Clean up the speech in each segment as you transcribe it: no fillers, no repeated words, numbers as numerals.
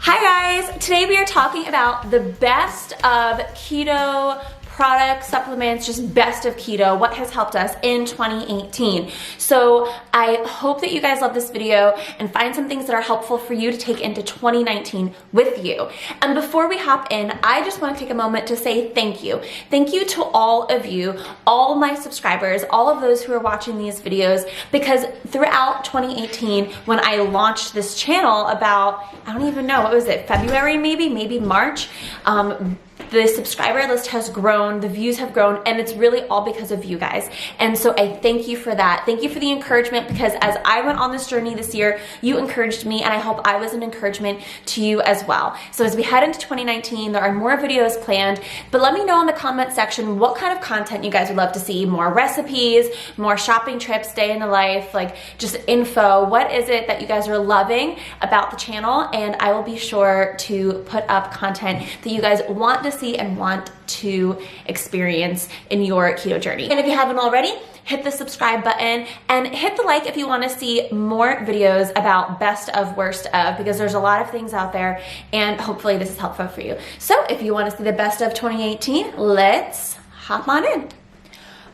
Hi guys, today we are talking about the best of keto products, supplements, just best of keto, what has helped us in 2018. So I hope that you guys love this video and find some things that are helpful for you to take into 2019 with you. And before we hop in, I just want to take a moment to say thank you. Thank you to all of you, all my subscribers, all of those who are watching these videos, because throughout 2018, when I launched this channel about, I don't even know, what was it, February maybe March, the subscriber list has grown, the views have grown, and it's really all because of you guys. And so I thank you for that. Thank you for the encouragement, because as I went on this journey this year, you encouraged me, and I hope I was an encouragement to you as well. So as we head into 2019, there are more videos planned, but let me know in the comment section what kind of content you guys would love to see. More recipes, more shopping trips, day in the life, like just info. What is it that you guys are loving about the channel? And I will be sure to put up content that you guys want to see and want to experience in your keto journey. And if you haven't already, hit the subscribe button and hit the like if you want to see more videos about best of, worst of, because there's a lot of things out there, and hopefully this is helpful for you. So if you want to see the best of 2018, let's hop on in.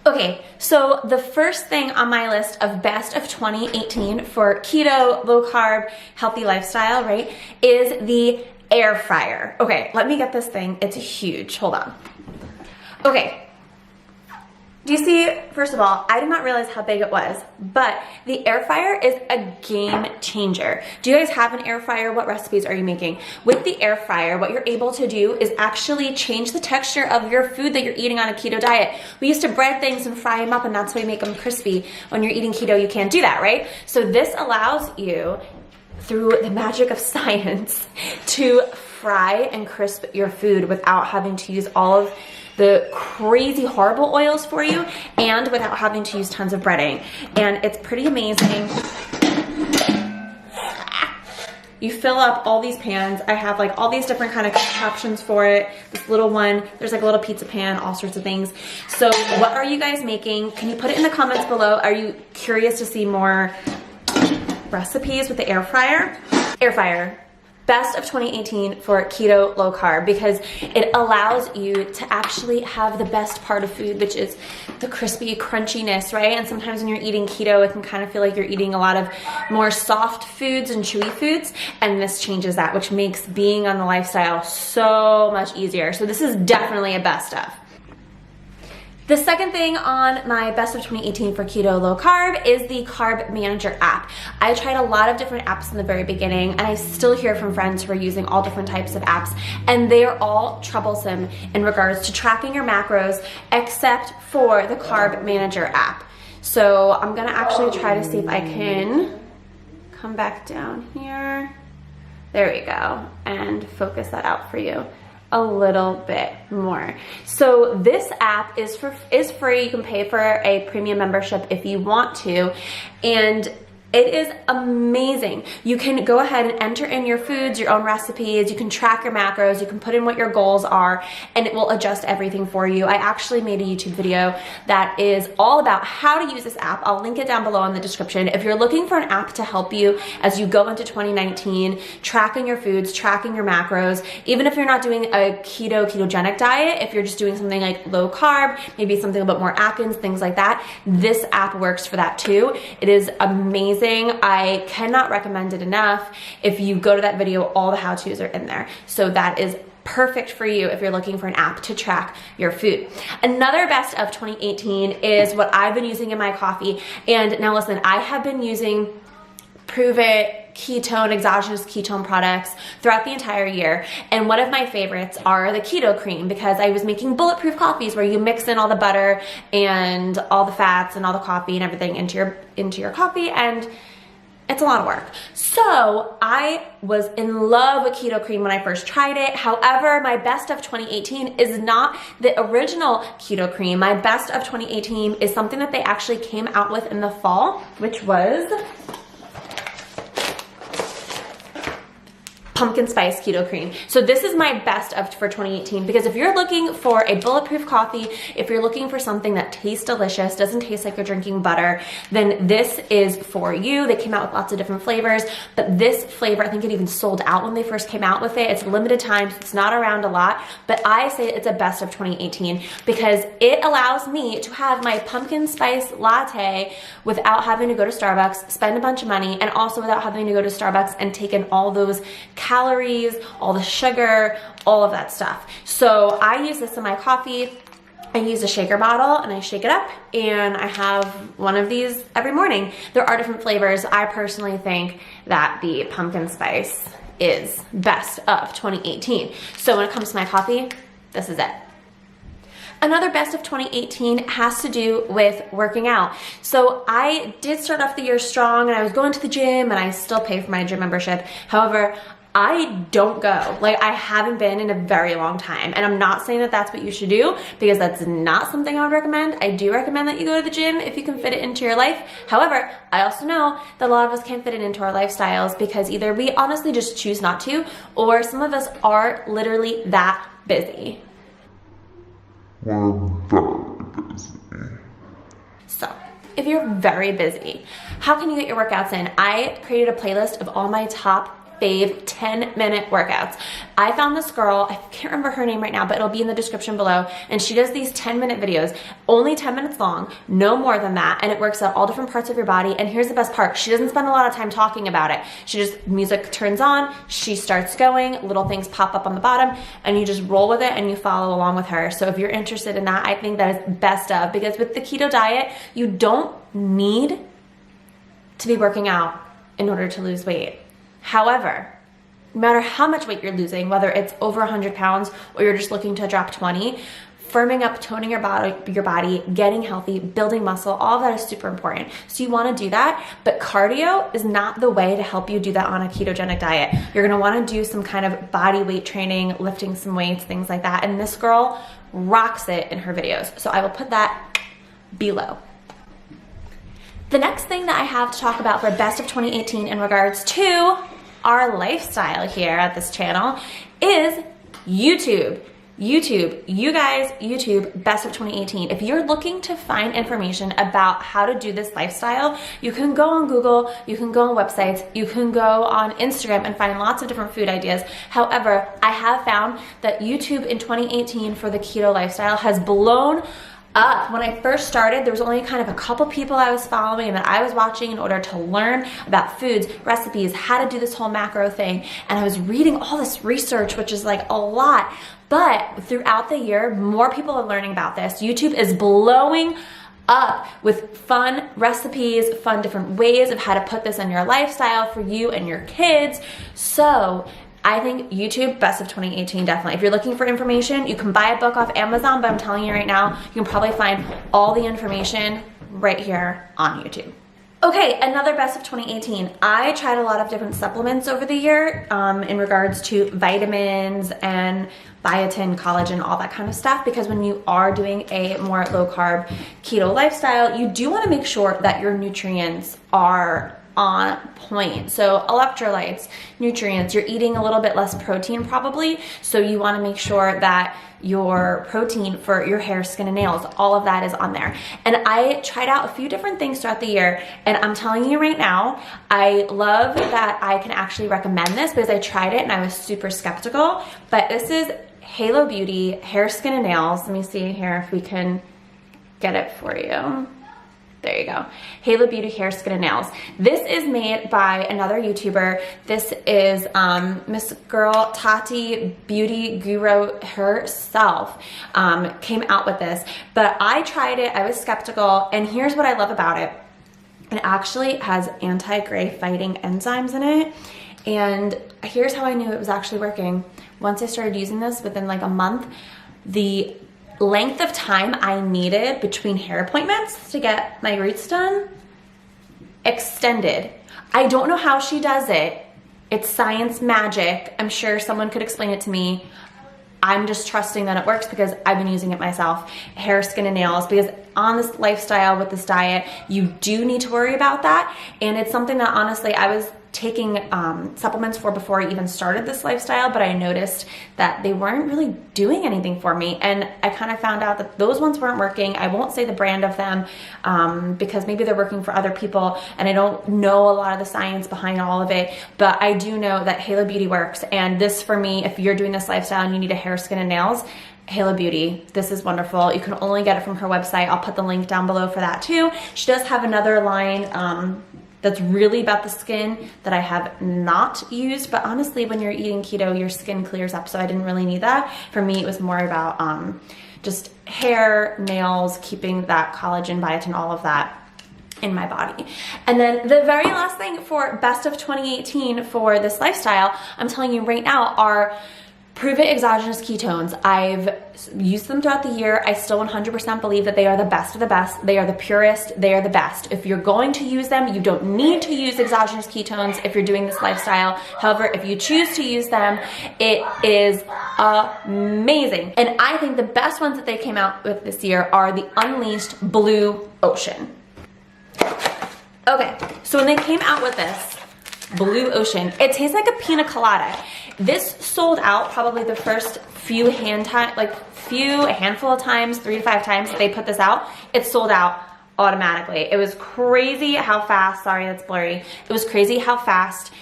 Okay, so the first thing on my list of best of 2018 for keto, low carb, healthy lifestyle, right, is the air fryer. Okay, let me get this thing. It's huge. Hold on. Okay. Do you see, first of all, I did not realize how big it was, but the air fryer is a game changer. Do you guys have an air fryer? What recipes are you making? With the air fryer, what you're able to do is actually change the texture of your food that you're eating on a keto diet. We used to bread things and fry them up, and that's why we make them crispy. When you're eating keto, you can't do that, right? So this allows you, through the magic of science, to fry and crisp your food without having to use all of the crazy horrible oils for you, and without having to use tons of breading. And it's pretty amazing. You fill up all these pans. I have like all these different kind of options for it. This little one, there's like a little pizza pan, all sorts of things. So what are you guys making? Can you put it in the comments below? Are you curious to see more recipes with the air fryer? Air fryer, best of 2018 for keto low carb, because it allows you to actually have the best part of food, which is the crispy crunchiness, right? And sometimes when you're eating keto, it can kind of feel like you're eating a lot of more soft foods and chewy foods, and this changes that, which makes being on the lifestyle so much easier. So this is definitely a best of. The second thing on my best of 2018 for keto low carb is the Carb Manager app. I tried a lot of different apps in the very beginning, and I still hear from friends who are using all different types of apps, and they are all troublesome in regards to tracking your macros, except for the Carb Manager app. So I'm gonna actually try to see if I can come back down here. There we go, and focus that out for you a little bit more. So this app is free. You can pay for a premium membership if you want to, and it is amazing. You can go ahead and enter in your foods, your own recipes, you can track your macros, you can put in what your goals are, and it will adjust everything for you. I actually made a YouTube video that is all about how to use this app. I'll link it down below in the description. If you're looking for an app to help you as you go into 2019, tracking your foods, tracking your macros, even if you're not doing a ketogenic diet, if you're just doing something like low carb, maybe something a bit more Atkins, things like that, this app works for that too. It is amazing. I cannot recommend it enough. If you go to that video, all the how-tos are in there. So that is perfect for you if you're looking for an app to track your food. Another best of 2018 is what I've been using in my coffee. And now listen, I have been using Pruvit exogenous ketone products throughout the entire year, and one of my favorites are the Keto Cream, because I was making bulletproof coffees where you mix in all the butter and all the fats and all the coffee and everything into your coffee, and it's a lot of work. So I was in love with Keto Cream when I first tried it. However, my best of 2018 is not the original Keto Cream. My best of 2018 is something that they actually came out with in the fall, which was pumpkin spice keto cream. So this is my best of for 2018, because if you're looking for a bulletproof coffee, if you're looking for something that tastes delicious, doesn't taste like you're drinking butter, then this is for you. They came out with lots of different flavors, but this flavor, I think it even sold out when they first came out with it. It's limited time, so it's not around a lot, but I say it's a best of 2018 because it allows me to have my pumpkin spice latte without having to go to Starbucks, spend a bunch of money, and also without having to go to Starbucks and take in all those calories, all the sugar, all of that stuff. So I use this in my coffee. I use a shaker bottle and I shake it up, and I have one of these every morning. There are different flavors. I personally think that the pumpkin spice is best of 2018. So when it comes to my coffee, this is it. Another best of 2018 has to do with working out. So I did start off the year strong and I was going to the gym, and I still pay for my gym membership. However, I don't go. Like, I haven't been in a very long time. And I'm not saying that that's what you should do, because that's not something I would recommend. I do recommend that you go to the gym if you can fit it into your life. However, I also know that a lot of us can't fit it into our lifestyles because either we honestly just choose not to, or some of us are literally that busy. So, if you're very busy, how can you get your workouts in? I created a playlist of all my top Fave 10-minute workouts. I found this girl, I can't remember her name right now, but it'll be in the description below, and she does these 10-minute videos, only 10 minutes long, no more than that, and it works out all different parts of your body. And here's the best part, she doesn't spend a lot of time talking about it. She just, music turns on, she starts going, little things pop up on the bottom, and you just roll with it and you follow along with her. So if you're interested in that, I think that is best of, because with the keto diet, you don't need to be working out in order to lose weight. However, no matter how much weight you're losing, whether it's over 100 pounds or you're just looking to drop 20, firming up, toning your body, getting healthy, building muscle, all of that is super important. So you want to do that, but cardio is not the way to help you do that on a ketogenic diet. You're going to want to do some kind of body weight training, lifting some weights, things like that. And this girl rocks it in her videos. So I will put that below. The next thing that I have to talk about for best of 2018 in regards to our lifestyle here at this channel is YouTube. You guys, YouTube, best of 2018. If you're looking to find information about how to do this lifestyle, you can go on Google, you can go on websites, you can go on Instagram and find lots of different food ideas. However, I have found that YouTube in 2018 for the keto lifestyle has blown up. When I first started, there was only kind of a couple people I was following and that I was watching in order to learn about foods, recipes, how to do this whole macro thing. And I was reading all this research, which is like a lot. But throughout the year, more people are learning about this. YouTube is blowing up with fun recipes, fun different ways of how to put this in your lifestyle for you and your kids. So I think YouTube, best of 2018, definitely. If you're looking for information, you can buy a book off Amazon, but I'm telling you right now, you can probably find all the information right here on YouTube. Okay, another best of 2018. I tried a lot of different supplements over the year in regards to vitamins and biotin, collagen, all that kind of stuff, because when you are doing a more low-carb keto lifestyle, you do want to make sure that your nutrients are on point. So electrolytes, nutrients, you're eating a little bit less protein probably, so you want to make sure that your protein for your hair, skin, and nails, all of that is on there. And I tried out a few different things throughout the year, and I'm telling you right now, I love that I can actually recommend this because I tried it and I was super skeptical, but this is Halo Beauty Hair, Skin, and Nails. Let me see here if we can get it for you. There you go. Halo Beauty Hair, Skin, and Nails. This is made by another YouTuber. This is Miss Girl Tati Beauty Guru herself came out with this. But I tried it. I was skeptical. And here's what I love about it. It actually has anti-gray fighting enzymes in it. And here's how I knew it was actually working. Once I started using this within like a month, the length of time I needed between hair appointments to get my roots done extended. I don't know how she does it. It's science magic. I'm sure someone could explain it to me. I'm just trusting that it works because I've been using it myself. Hair, skin, and nails, because on this lifestyle with this diet, you do need to worry about that. And it's something that honestly I was taking supplements for before I even started this lifestyle, but I noticed that they weren't really doing anything for me. And I kind of found out that those ones weren't working. I won't say the brand of them because maybe they're working for other people and I don't know a lot of the science behind all of it, but I do know that Halo Beauty works. And this for me, if you're doing this lifestyle and you need a hair, skin, and nails, Halo Beauty, this is wonderful. You can only get it from her website. I'll put the link down below for that too. She does have another line that's really about the skin that I have not used, but honestly, when you're eating keto, your skin clears up, so I didn't really need that. For me, it was more about just hair, nails, keeping that collagen, biotin, all of that in my body. And then the very last thing for best of 2018 for this lifestyle, I'm telling you right now, are Pruvit exogenous ketones. I've used them throughout the year. I still 100% believe that they are the best of the best. They are the purest. They are the best. If you're going to use them, you don't need to use exogenous ketones if you're doing this lifestyle. However, if you choose to use them, it is amazing. And I think the best ones that they came out with this year are the Unleashed Blue Ocean. Okay, so when they came out with this Blue Ocean, it tastes like a pina colada. This sold out probably the first a handful of times, 3 to 5 times that they put this out. It sold out automatically. It was crazy how fast, sorry that's blurry, it was crazy how fast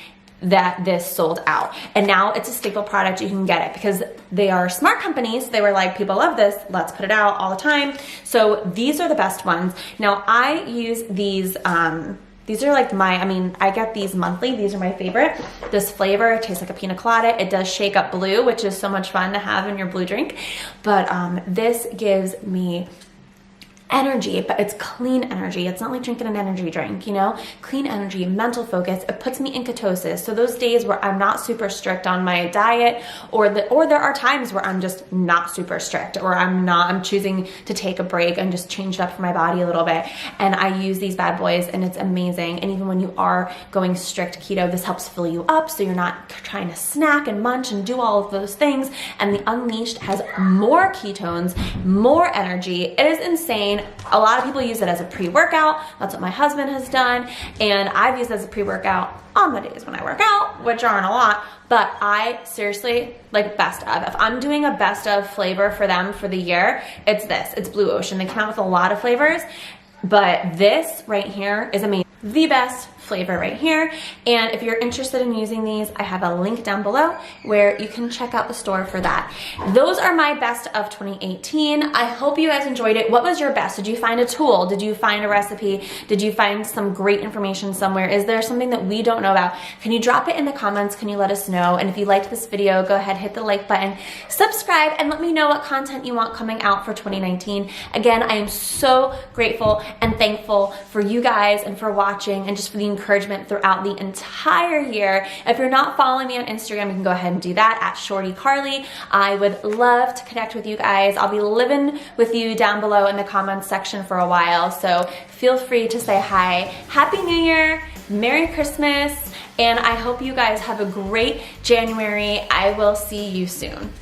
that this sold out. And now it's a staple product. You can get it because they are smart companies. They were like, people love this, let's put it out all the time. So these are the best ones. Now I use these are like I get these monthly. These are my favorite. This flavor tastes like a pina colada. It does shake up blue, which is so much fun to have in your blue drink. But this gives me energy, but it's clean energy. It's not like drinking an energy drink, you know? Clean energy, mental focus. It puts me in ketosis. So those days where I'm not super strict on my diet, or there are times where I'm just not super strict, or I'm choosing to take a break and just change it up for my body a little bit. And I use these bad boys and it's amazing. And even when you are going strict keto, this helps fill you up so you're not trying to snack and munch and do all of those things. And the Unleashed has more ketones, more energy. It is insane. A lot of people use it as a pre-workout. That's what my husband has done. And I've used it as a pre-workout on the days when I work out, which aren't a lot, but I seriously like best of. If I'm doing a best of flavor for them for the year, it's this. It's Blue Ocean. They come out with a lot of flavors, but this right here is amazing. The best flavor right here. And if you're interested in using these, I have a link down below where you can check out the store for that. Those are my best of 2018. I hope you guys enjoyed it. What was your best? Did you find a tool? Did you find a recipe? Did you find some great information somewhere? Is there something that we don't know about? Can you drop it in the comments? Can you let us know? And if you liked this video, go ahead, hit the like button, subscribe, and let me know what content you want coming out for 2019. Again, I am so grateful and thankful for you guys and for watching and just for the encouragement throughout the entire year. If you're not following me on Instagram, you can go ahead and do that at Shorty Carly. I would love to connect with you guys. I'll be living with you down below in the comments section for a while, so feel free to say hi. Happy New Year, Merry Christmas, and I hope you guys have a great January. I will see you soon.